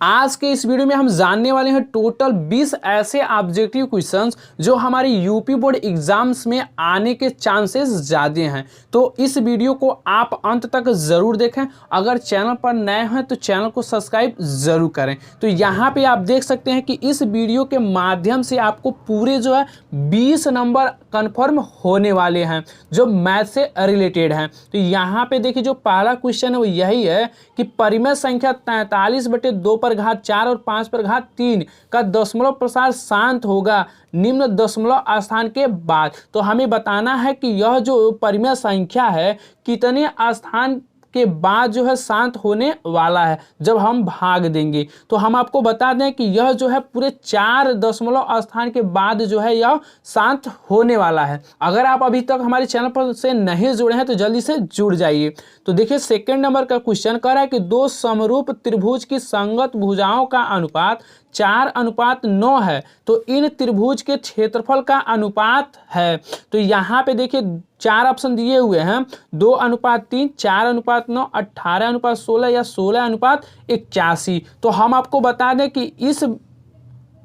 आज के इस वीडियो में हम जानने वाले हैं टोटल 20 ऐसे ऑब्जेक्टिव क्वेश्चंस जो हमारे यूपी बोर्ड एग्जाम्स में आने के चांसेस ज़्यादा हैं। तो इस वीडियो को आप अंत तक ज़रूर देखें। अगर चैनल पर नए हैं तो चैनल को सब्सक्राइब ज़रूर करें। तो यहाँ पे आप देख सकते हैं कि इस वीडियो के माध्यम से आपको पूरे जो है 20 नंबर कन्फर्म होने वाले हैं जो मैथ से रिलेटेड हैं। तो यहाँ पे देखिए जो पहला क्वेश्चन है वो यही है कि परिमेय संख्या 43/2 पर घात 4 और 5 पर घात 3 का दशमलव प्रसार शांत होगा निम्न दशमलव स्थान के बाद। तो हमें बताना है कि यह जो परिमेय संख्या है कितने स्थान के बाद जो है शांत होने वाला है जब हम भाग देंगे। तो हम आपको बता दें कि यह जो है पूरे 4 दशमलव स्थान के बाद जो है यह शांत होने वाला है। अगर आप अभी तक हमारे चैनल पर से नहीं जुड़े हैं तो जल्दी से जुड़ जाइए। तो देखिए सेकंड नंबर का क्वेश्चन कह रहा है कि दो समरूप त्रिभुज की संगत भुजाओं का अनुपात 4:9 है तो इन त्रिभुज के क्षेत्रफल का अनुपात है। तो यहाँ पे देखिए 4 ऑप्शन दिए हुए हैं 2:3, 4:9, 18:16 या 16:81। तो हम आपको बता दें कि इस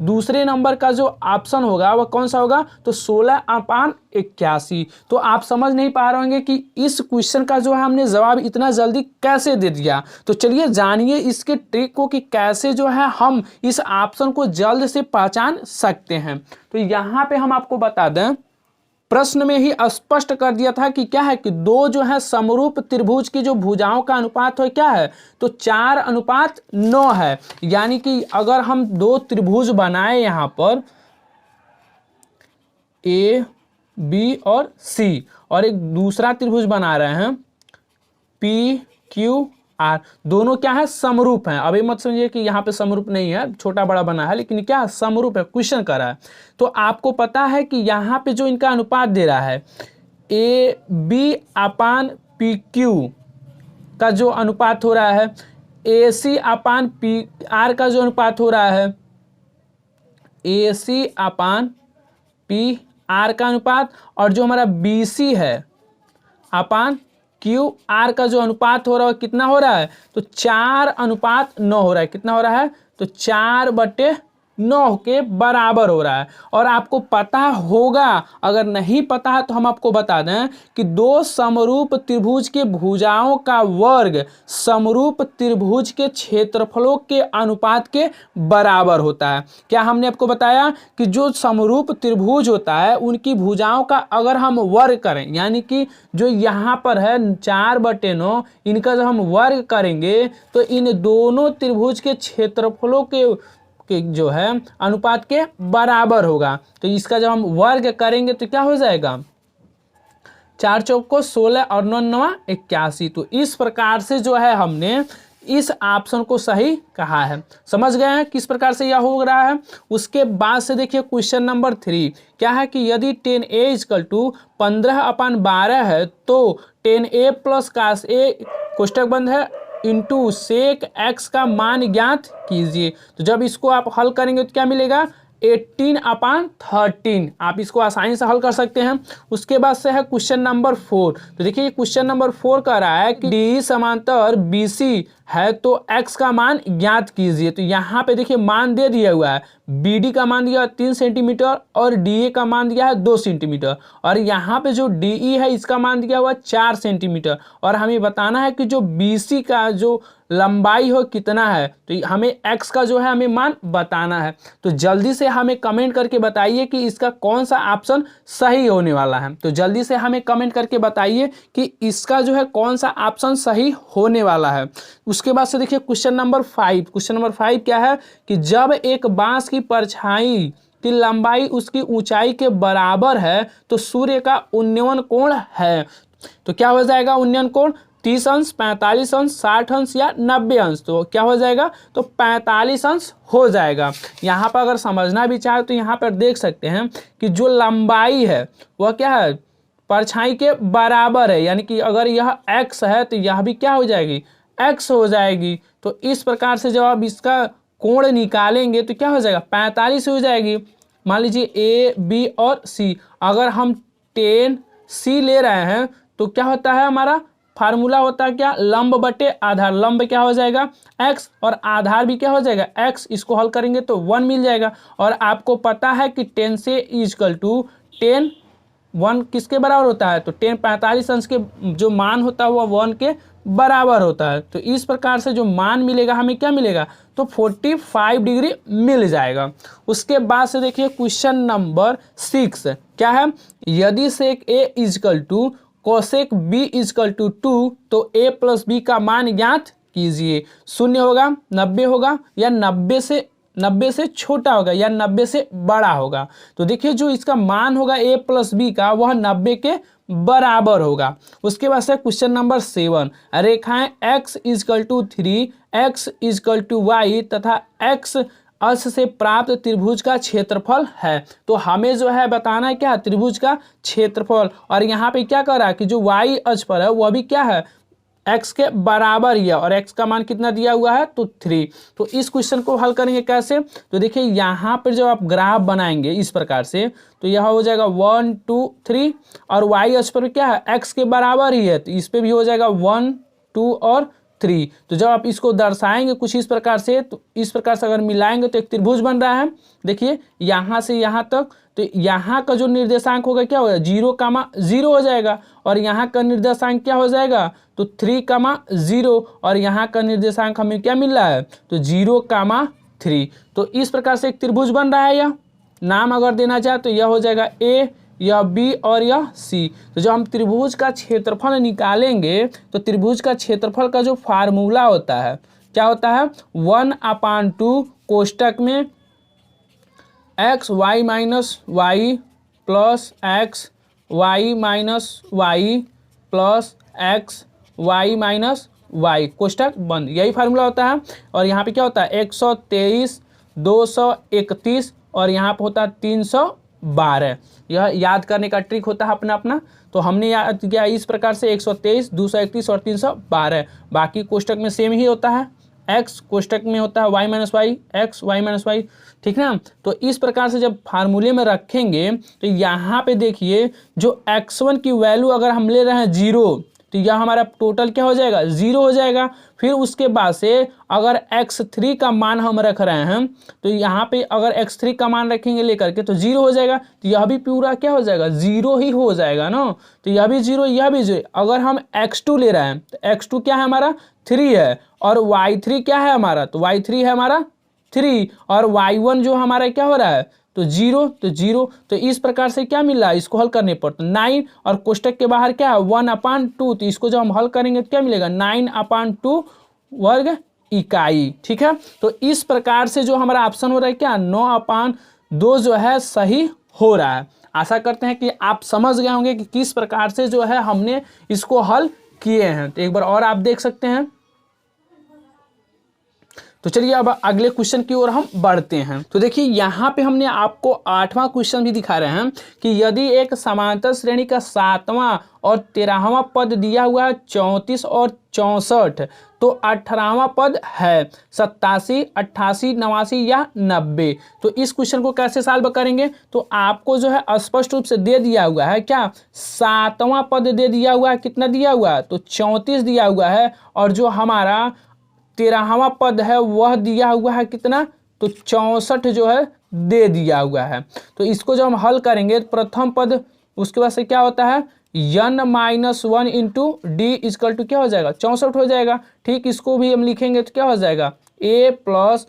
दूसरे नंबर का जो ऑप्शन होगा वह कौन सा होगा, तो 16:81। तो आप समझ नहीं पा रहे होंगे कि इस क्वेश्चन का जो है हमने जवाब इतना जल्दी कैसे दे दिया। तो चलिए जानिए इसके ट्रिक को कि कैसे जो है हम इस ऑप्शन को जल्द से पहचान सकते हैं। तो यहाँ पे हम आपको बता दें प्रश्न में ही स्पष्ट कर दिया था कि क्या है कि दो जो है समरूप त्रिभुज की जो भुजाओं का अनुपात हो क्या है, तो 4:9 है। यानी कि अगर हम दो त्रिभुज बनाए यहाँ पर ए बी और सी और एक दूसरा त्रिभुज बना रहे हैं पी क्यू आर, दोनों क्या है समरूप हैं। अभी मत समझिए कि यहाँ पे समरूप नहीं है, छोटा बड़ा बना है, लेकिन क्या समरूप है, क्वेश्चन कर रहा है। तो आपको पता है कि यहाँ पे जो इनका अनुपात दे रहा है A B upon P Q का जो अनुपात हो रहा है, ए सी अपान पी आर का जो अनुपात हो रहा है, ए सी अपान पी आर का अनुपात, और जो हमारा बी सी है अपान क्यू आर का जो अनुपात हो रहा है कितना हो रहा है, तो 4:9 हो रहा है। कितना हो रहा है, तो 4/9 के बराबर हो रहा है। और आपको पता होगा, अगर नहीं पता है तो हम आपको बता दें कि दो समरूप त्रिभुज के भुजाओं का वर्ग समरूप त्रिभुज के क्षेत्रफलों के अनुपात के बराबर होता है। क्या हमने आपको बताया कि जो समरूप त्रिभुज होता है उनकी भुजाओं का अगर हम वर्ग करें, यानी कि जो यहाँ पर है 4/9, इनका जब हम वर्ग करेंगे तो इन दोनों त्रिभुज के क्षेत्रफलों के जो है अनुपात के बराबर होगा। तो इसका जब हम वर्ग करेंगे तो क्या हो जाएगा, 4 चौको 16 और 9 81। तो इस प्रकार से जो है हमने इस ऑप्शन को सही कहा है। समझ गए हैं किस प्रकार से यह हो रहा है। उसके बाद से देखिए क्वेश्चन नंबर 3 क्या है कि यदि 10a = 15/12 है तो 10a + cos a कोष्टक बंद है इंटू सेक x का मान ज्ञात कीजिए। तो जब इसको आप हल करेंगे तो क्या मिलेगा, 18/13। आप इसको आसानी से हल कर सकते हैं। उसके बाद से है क्वेश्चन नंबर 4। तो देखिए क्वेश्चन नंबर 4 कह रहा है कि डी समांतर BC है तो x का मान ज्ञात कीजिए। तो यहाँ पे देखिए मान दे दिया हुआ है, BD का मान दिया 3 सेंटीमीटर और DA का मान दिया है 2 सेंटीमीटर, और यहाँ पे जो DE है इसका मान दिया हुआ 4 सेंटीमीटर, और हमें बताना है कि जो BC का जो लंबाई हो कितना है। तो हमें x का जो है हमें मान बताना है। तो जल्दी से हमें कमेंट करके बताइए कि इसका कौन सा ऑप्शन सही होने वाला है। तो जल्दी से हमें कमेंट करके बताइए कि इसका जो है कौन सा ऑप्शन सही होने वाला है। उसके बाद से देखिए क्वेश्चन नंबर 5। क्वेश्चन नंबर 5 क्या है कि जब एक बांस की परछाई की लंबाई उसकी ऊंचाई के बराबर है तो सूर्य का उन्नयन कोण है। तो क्या हो जाएगा उन्नयन कोण, 30 अंश, 45 अंश, 60 अंश या 90 अंश। तो क्या हो जाएगा, तो 45 अंश हो जाएगा। यहाँ पर अगर समझना भी चाहे तो यहाँ पर देख सकते हैं कि जो लंबाई है वह क्या है, परछाई के बराबर है। यानी कि अगर यह x है तो यह भी क्या हो जाएगी, x हो जाएगी। तो इस प्रकार से जब आप इसका कोण निकालेंगे तो क्या हो जाएगा, 45 हो जाएगी। मान लीजिए A, B और C, अगर हम 10C ले रहे हैं तो क्या होता है हमारा फार्मूला होता है क्या, लंब बटे आधार। लंब क्या हो जाएगा x और आधार भी क्या हो जाएगा x। इसको हल करेंगे तो 1 मिल जाएगा। और आपको पता है कि 10 से इक्वल टू 10 1 किसके बराबर होता है, तो 10 45 अंश के जो मान होता है वो 1 के बराबर होता है। तो इस प्रकार से जो मान मिलेगा हमें क्या मिलेगा, तो 45 डिग्री मिल जाएगा। उसके बाद से देखिए क्वेश्चन नंबर 6 क्या है, यदि sec A is equal to cosec B is equal to 2 तो a प्लस बी का मान ज्ञात कीजिए। 0 होगा, 90 होगा, या 90 से छोटा होगा, या 90 से बड़ा होगा। तो देखिए जो इसका मान होगा a प्लस बी का वह 90 के बराबर होगा। उसके बाद से क्वेश्चन नंबर 7, रेखाएं x equal to 3 x equal to y तथा x अक्ष से प्राप्त त्रिभुज का क्षेत्रफल है। तो हमें जो है बताना है क्या, त्रिभुज का क्षेत्रफल। और यहाँ पे क्या कर रहा है कि जो y अक्ष पर है वह भी क्या है x के बराबर ही है, और x का मान कितना दिया हुआ है, तो 3। तो इस क्वेश्चन को हल करेंगे कैसे, तो देखिए यहाँ पर जब आप ग्राफ बनाएंगे इस प्रकार से, तो यह हो जाएगा 1 2 3, और y अक्ष पर क्या है x के बराबर ही है, तो इस पे भी हो जाएगा 1 2 और 3। तो जब आप इसको दर्शाएंगे कुछ इस प्रकार से, तो इस प्रकार से अगर मिलाएंगे तो एक त्रिभुज बन रहा है। देखिए यहाँ से यहाँ तक, तो यहाँ का जो निर्देशांक होगा क्या होगा 0,0 हो जाएगा, और यहाँ का निर्देशांक क्या हो जाएगा, तो 3,0, और यहाँ का निर्देशांक हमें क्या मिल रहा है, तो 0,3। तो इस प्रकार से एक त्रिभुज बन रहा है। यह नाम अगर देना चाहे तो यह हो जाएगा ए, यह बी और यह सी। तो जब हम त्रिभुज का क्षेत्रफल निकालेंगे तो त्रिभुज का क्षेत्रफल का जो फार्मूला होता है क्या होता है, 1/2 कोष्टक में X Y minus Y plus X Y minus Y plus X Y minus Y कोष्टक बंद, यही फार्मूला होता है। और यहाँ पे क्या होता है 123 231 और यहाँ पे होता है 312। यह याद करने का ट्रिक होता है अपना अपना। तो हमने याद किया इस प्रकार से 123 231 और 312। बाकी कोष्टक में सेम ही होता है, x कोष्टक में होता है y minus y x Y minus y, ठीक ना। तो इस प्रकार से जब फार्मूले में रखेंगे तो यहाँ पे देखिए जो x1 की वैल्यू अगर हम ले रहे हैं 0, तो यह हमारा टोटल क्या हो जाएगा 0 हो जाएगा। फिर उसके बाद से अगर x3 का मान हम रख रहे हैं तो यहाँ पे अगर x3 का मान रखेंगे लेकर के तो 0 हो जाएगा। तो यह भी पूरा क्या हो जाएगा 0 ही हो जाएगा ना। तो यह भी 0 यह भी 0। अगर हम x2 ले रहे हैं तो x2 क्या है हमारा 3 है, और y3 क्या है हमारा, तो y3 है हमारा 3, और y1 जो हमारा क्या हो रहा है तो 0, तो 0। तो इस प्रकार से क्या मिल रहा है इसको हल करने पर तो 9, और कोष्टक के बाहर क्या है 1/2। तो इसको जब हम हल करेंगे तो क्या मिलेगा 9/2 वर्ग इकाई, ठीक है। तो इस प्रकार से जो हमारा ऑप्शन हो रहा है क्या 9/2 जो है सही हो रहा है। आशा करते हैं कि आप समझ गए होंगे कि किस प्रकार से जो है हमने इसको हल किए हैं। तो एक बार और आप देख सकते हैं। तो चलिए अब अगले क्वेश्चन की ओर हम बढ़ते हैं। तो देखिए यहाँ पे हमने आपको 8वां क्वेश्चन भी दिखा रहे हैं कि यदि एक समांतर श्रेणी का 7वां और 13वां पद दिया हुआ है 34 और 64, तो 18वां पद है 87 88 89 या 90। तो इस क्वेश्चन को कैसे सॉल्व करेंगे, तो आपको जो है स्पष्ट रूप से दे दिया हुआ है क्या 7वां पद दे दिया हुआ है, कितना दिया हुआ है तो 34 दिया हुआ है, और जो हमारा 13वां पद है वह दिया हुआ है कितना तो 64 जो है दे दिया हुआ है। तो इसको जब हम हल करेंगे तो प्रथम पद उसके बाद से क्या होता है n-1 into d equal to क्या हो जाएगा 64 हो जाएगा। ठीक, इसको भी हम लिखेंगे तो क्या हो जाएगा a plus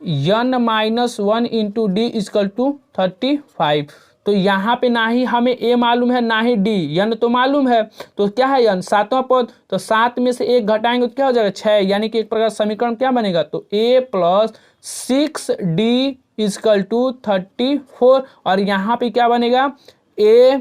n-1 into d equal to 35। तो यहाँ पे ना ही हमें a मालूम है ना ही d, n तो मालूम है। तो क्या है n 7वां पद, तो 7 में से 1 घटाएंगे तो क्या हो जाएगा 6, यानी कि एक प्रकार समीकरण क्या बनेगा तो a plus 6d is equal to 34, और यहाँ पे क्या बनेगा a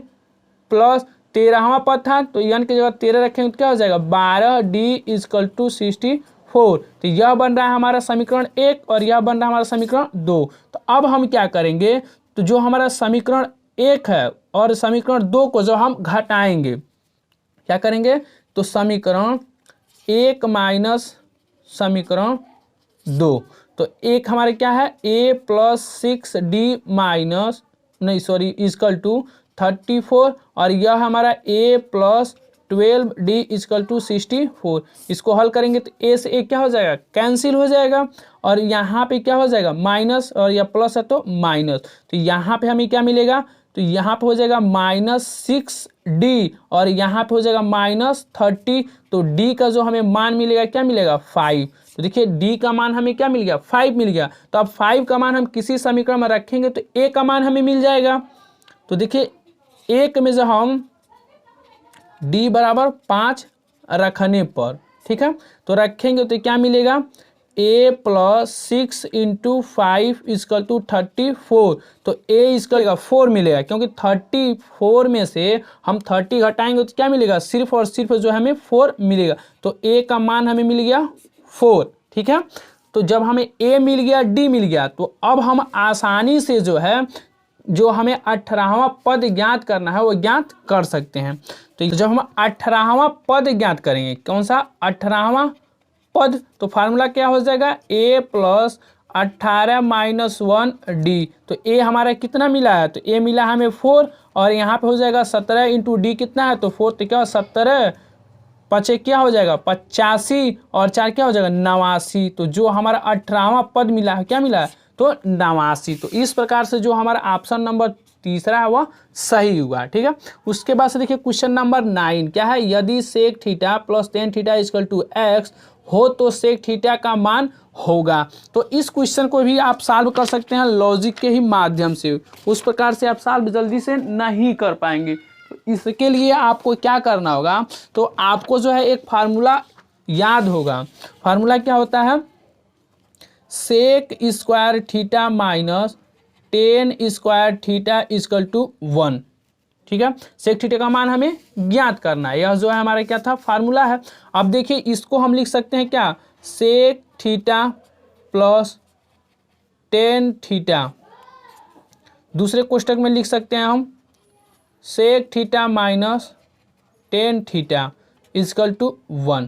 प्लस 13वां पद था तो n की जगह 13 रखेंगे तो क्या हो जाएगा 12d इजकल टू 64। तो यह बन रहा है हमारा समीकरण 1 और यह बन रहा है हमारा समीकरण 2। तो अब हम क्या करेंगे, तो जो हमारा समीकरण 1 है और समीकरण 2 को जो हम घटाएंगे क्या करेंगे, तो समीकरण 1 माइनस समीकरण 2। तो एक हमारे क्या है a प्लस 6d माइनस नहीं सॉरी इजकल टू 34, और यह हमारा a plus 12D equal to 64। इसको हल करेंगे तो ए से ए क्या हो जाएगा, कैंसिल हो जाएगा, और यहाँ पे क्या हो जाएगा माइनस, और यह प्लस है तो माइनस, तो यहाँ पे हमें क्या मिलेगा, तो यहाँ पे हो जाएगा -6D, और यहाँ पे हो जाएगा -30। तो D का जो हमें मान मिलेगा क्या मिलेगा 5। तो देखिए D का मान हमें क्या मिल गया 5 मिल गया। तो अब 5 का मान हम किसी समीकरण में रखेंगे तो A का मान हमें मिल जाएगा। तो देखिए एक में जो हम D बराबर 5 रखने पर, ठीक है, तो रखेंगे तो क्या मिलेगा A + 6 × 5 इक्वल टू 34। तो A इसका 4 मिलेगा, क्योंकि 34 में से हम 30 घटाएंगे तो क्या मिलेगा, सिर्फ और सिर्फ जो हमें 4 मिलेगा। तो A का मान हमें मिल गया 4, ठीक है। तो जब हमें A मिल गया, D मिल गया, तो अब हम आसानी से जो है जो हमें 18वां पद ज्ञात करना है वो ज्ञात कर सकते हैं। तो जब हम 18वां पद ज्ञात करेंगे, कौन सा 18वां पद, तो फार्मूला क्या हो जाएगा A + 18 - 1D। तो A हमारा कितना मिला है, तो A मिला हमें 4, और यहाँ पे हो जाएगा 17 × D कितना है, तो 4, तो क्या 17 5 क्या हो जाएगा 85, और 4 क्या हो जाएगा 89। तो जो हमारा 18वां पद मिला है क्या मिला है, तो 89। तो इस प्रकार से जो हमारा ऑप्शन नंबर तीसरा है वह सही हुआ, ठीक है। उसके बाद से देखिए क्वेश्चन नंबर 9 क्या है, यदि sec theta + tan theta equal to x हो तो सेक थीटा का मान होगा। तो इस क्वेश्चन को भी आप सॉल्व कर सकते हैं लॉजिक के ही माध्यम से, उस प्रकार से आप सॉल्व जल्दी से नहीं कर पाएंगे। तो इसके लिए आपको क्या करना होगा, तो आपको जो है एक फार्मूला याद होगा। फार्मूला क्या होता है, sec square theta minus tan square theta equal to 1, ठीक है। सेक थीटा का मान हमें ज्ञात करना है, यह जो है हमारा क्या था फार्मूला है। अब देखिए इसको हम लिख सकते हैं क्या, sec theta plus tan theta, दूसरे कोष्टक में लिख सकते हैं हम sec theta minus tan theta equal to 1,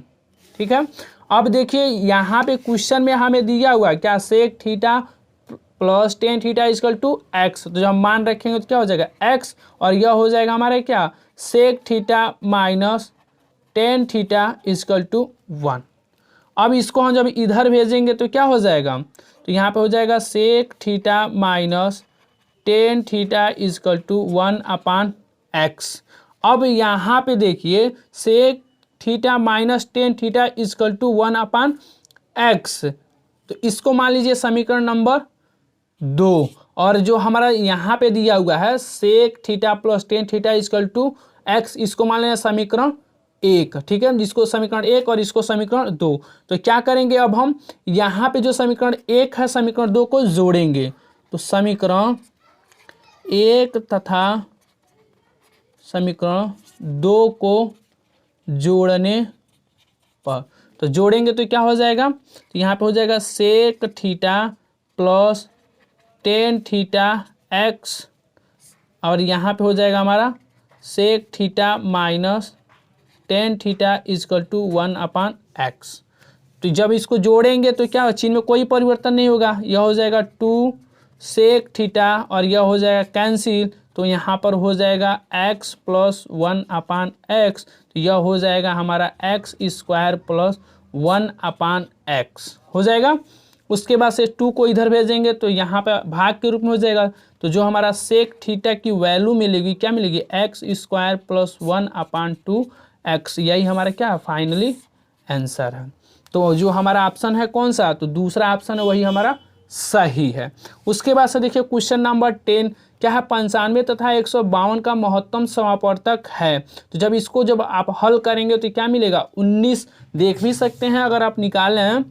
ठीक है। अब देखिए यहाँ पे क्वेश्चन में हमें दिया हुआ है क्या, sec theta plus tan theta equal to x। तो जब हम मान रखेंगे तो क्या हो जाएगा x, और यह हो जाएगा हमारा क्या sec theta minus tan theta equal to 1। अब इसको हम जब इधर भेजेंगे तो क्या हो जाएगा, तो यहाँ पे हो जाएगा sec theta minus tan theta equal to 1/x। अब यहाँ पे देखिए sec theta minus tan theta equal to 1/x, तो इसको मान लीजिए समीकरण नंबर 2, और जो हमारा यहाँ पे दिया हुआ है sec theta plus tan theta equal to x, इसको मान लेना समीकरण 1, ठीक है, जिसको समीकरण 1 और इसको समीकरण 2। तो क्या करेंगे, अब हम यहाँ पे जो समीकरण 1 है समीकरण 2 को जोड़ेंगे। तो समीकरण 1 तथा समीकरण 2 को जोड़ने पर, तो जोड़ेंगे तो क्या हो जाएगा, तो यहाँ पे हो जाएगा sec theta plus tan theta x, और यहाँ पे हो जाएगा हमारा sec theta minus tan theta equal to 1/x। तो जब इसको जोड़ेंगे तो क्या चिन्ह में कोई परिवर्तन नहीं होगा, यह हो जाएगा 2 सेक थीटा, और यह हो जाएगा कैंसिल, तो यहाँ पर हो जाएगा x प्लस 1/x, तो यह हो जाएगा हमारा x स्क्वायर प्लस 1/x हो जाएगा। उसके बाद से 2 को इधर भेजेंगे तो यहाँ पे भाग के रूप में हो जाएगा। तो जो हमारा सेक थीटा की वैल्यू मिलेगी क्या मिलेगी, x स्क्वायर प्लस 1/2x, यही हमारा क्या फाइनली आंसर है। तो जो हमारा ऑप्शन है कौन सा, तो दूसरा ऑप्शन है वही हमारा सही है। उसके बाद से देखिए क्वेश्चन नंबर 10 क्या है, 95 तथा 152 का महत्तम समापवर्तक है। तो जब इसको जब आप हल करेंगे तो क्या मिलेगा 19, देख भी सकते हैं अगर आप निकालें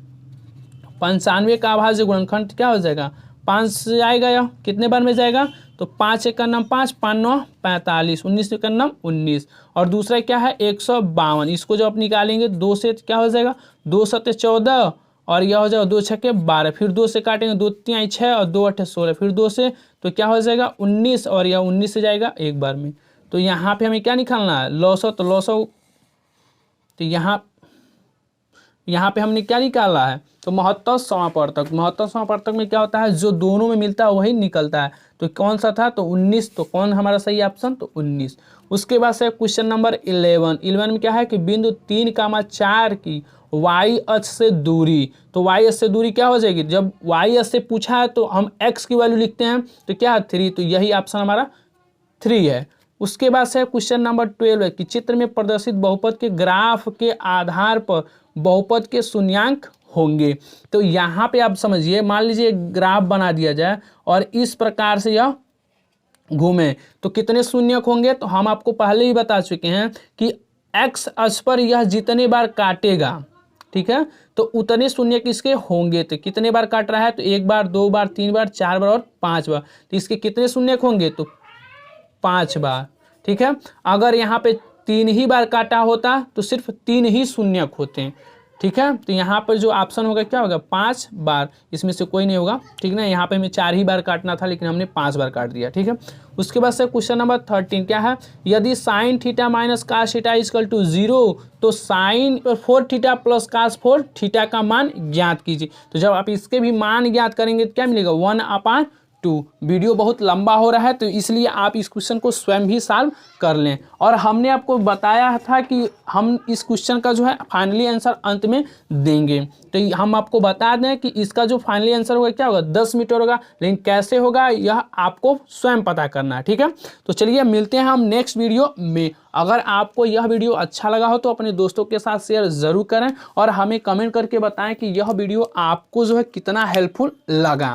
95 का अभाज्य गुणनखंड क्या हो जाएगा 5 से जाएगा, या कितने बार में जाएगा, तो 5 एक का नाम 5, 5 9 45, 19 का नाम 19, और दूसरा क्या है 152, इसको जब आप निकालेंगे 2 से क्या हो जाएगा 2 7 14, और यह हो जाएगा 2 6 12, फिर 2 से काटेंगे 2 3 6 और 2 8 16, फिर 2 से तो क्या हो जाएगा 19, और यह 19 से जाएगा एक बार में। तो यहाँ पे हमें क्या निकालना है लॉसो, तो यहाँ पे हमने क्या निकाला है तो महत्तम समापवर्तक, महत्तम समापवर्तक में क्या होता है, जो दोनों में मिलता है वही निकलता है। तो कौन सा था, तो 19, तो कौन हमारा सही ऑप्शन, तो 19। उसके बाद से क्वेश्चन नंबर 11 में क्या है कि बिंदु 3,4 की वाई अक्ष से दूरी, तो वाई अक्ष से दूरी क्या हो जाएगी, जब वाई अक्ष से पूछा है तो हम एक्स की वैल्यू लिखते हैं, तो क्या है 3, तो यही ऑप्शन हमारा 3 है। उसके बाद से क्वेश्चन नंबर 12 है कि चित्र में प्रदर्शित बहुपद के ग्राफ के आधार पर बहुपद के शून्यांक होंगे। तो यहाँ पे आप समझिए, मान लीजिए ग्राफ बना दिया जाए और इस प्रकार से यह घूमे तो कितने शून्यक होंगे, तो हम आपको पहले ही बता चुके हैं कि एक्स अक्ष पर यह जितने बार काटेगा, ठीक है, तो उतने शून्य किसके होंगे। तो कितने बार काट रहा है, तो 1 बार, 2 बार, 3 बार, 4 बार और 5 बार, तो इसके कितने शून्य होंगे, तो 5 बार, ठीक है। अगर यहाँ पे 3 ही बार काटा होता तो सिर्फ 3 ही शून्य होते हैं, ठीक है। तो यहाँ पर जो ऑप्शन होगा क्या होगा, 5 बार, इसमें से कोई नहीं होगा, ठीक ना। यहाँ पे हमें 4 ही बार काटना था लेकिन हमने 5 बार काट दिया, ठीक है। उसके बाद से क्वेश्चन नंबर 13 क्या है, यदि sine theta minus cos theta equal to 0, तो sine 4 theta plus cos 4 theta का मान ज्ञात कीजिए। तो जब आप इसके भी मान ज्ञात करेंगे तो क्या मिलेगा, 1/2। वीडियो बहुत लंबा हो रहा है तो इसलिए आप इस क्वेश्चन को स्वयं भी सॉल्व कर लें। और हमने आपको बताया था कि हम इस क्वेश्चन का जो है फाइनली आंसर अंत में देंगे, तो हम आपको बता दें कि इसका जो फाइनली आंसर होगा क्या होगा, 10 मीटर होगा, लेकिन कैसे होगा यह आपको स्वयं पता करना है, ठीक है। तो चलिए मिलते हैं हम नेक्स्ट वीडियो में। अगर आपको यह वीडियो अच्छा लगा हो तो अपने दोस्तों के साथ शेयर ज़रूर करें और हमें कमेंट करके बताएं कि यह वीडियो आपको जो है कितना हेल्पफुल लगा।